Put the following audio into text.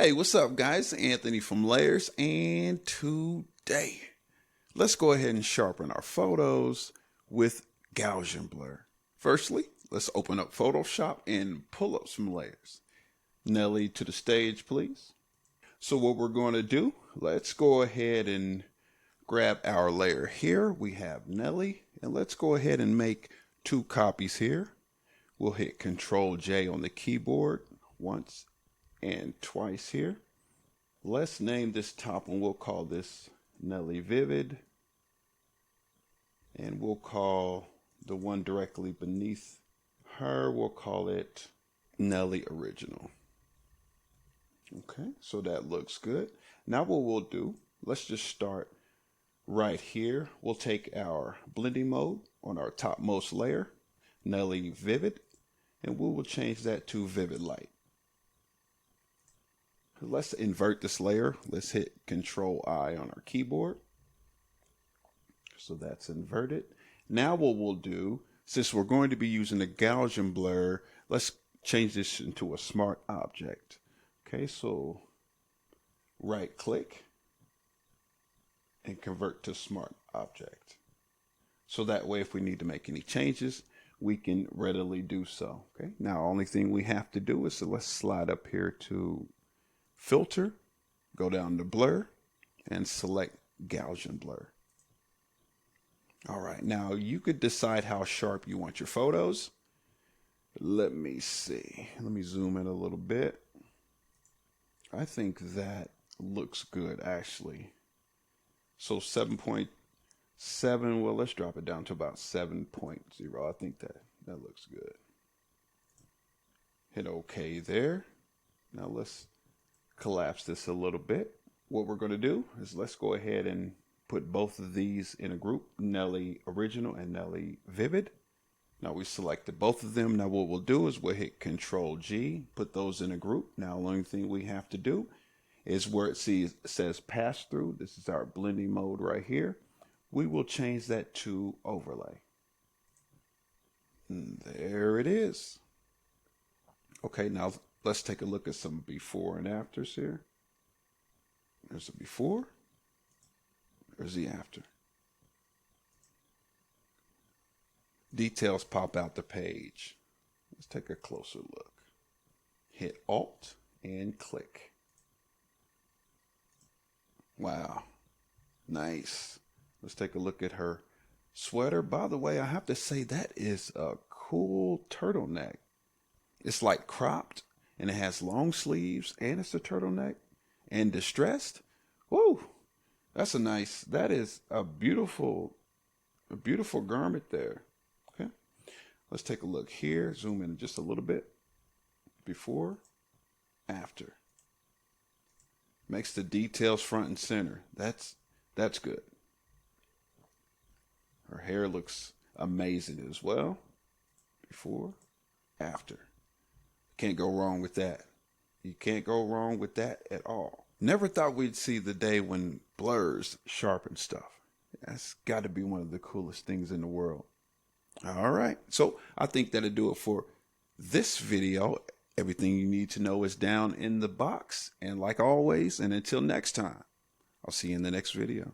Hey, what's up guys? Anthony from Layers, and today let's go ahead and sharpen our photos with Gaussian Blur. Firstly, let's open up Photoshop and pull up some layers. Nelly to the stage, please. So what we're going to do, let's go ahead and grab our layer here. We have Nelly, and let's go ahead and make 2 copies here. We'll hit Ctrl+J on the keyboard once and twice here. Let's name this top one. We'll call this Nelly Vivid, and we'll call the one directly beneath her, we'll call it Nelly Original. Okay, so that looks good. Now what we'll do, let's just start right here. We'll take our blending mode on our topmost layer, Nelly Vivid, and we will change that to Vivid Light. Let's invert this layer. Let's hit Ctrl+I on our keyboard. So that's inverted. Now what we'll do, since we're going to be using a Gaussian blur, let's change this into a smart object. Okay, so right click and convert to smart object. So that way if we need to make any changes, we can readily do so. Okay, now only thing we have to do is, so let's slide up here to Filter, go down to Blur, and select Gaussian Blur. All right, now you could decide how sharp you want your photos. Let me see. Let me zoom in a little bit. I think that looks good, actually. So 7.7, well, let's drop it down to about 7.0. I think that looks good. Hit OK there. Now let's collapse this a little bit. What we're going to do is let's go ahead and put both of these in a group, Nelly Original and Nelly Vivid. Now we selected both of them. Now what we'll do is we'll hit Ctrl+G, put those in a group. Now the only thing we have to do is where it says pass through. This is our blending mode right here. We will change that to overlay. And there it is. Okay, now let's take a look at some before and afters here. There's the before. There's the after. Details pop out the page. Let's take a closer look. Hit Alt and click. Wow. Nice. Let's take a look at her sweater. By the way, I have to say that is a cool turtleneck. It's like cropped, and it has long sleeves, and it's a turtleneck, and distressed. Whoa, that's a nice, that is a beautiful garment there. Okay, let's take a look here, zoom in just a little bit. Before, after. Makes the details front and center. That's good. Her hair looks amazing as well. Before, after. Can't go wrong with that. You can't go wrong with that at all. Never thought we'd see the day when blurs sharpen stuff. That's got to be one of the coolest things in the world. All right, so I think that'll do it for this video. Everything you need to know is down in the box. And like always, and until next time, I'll see you in the next video.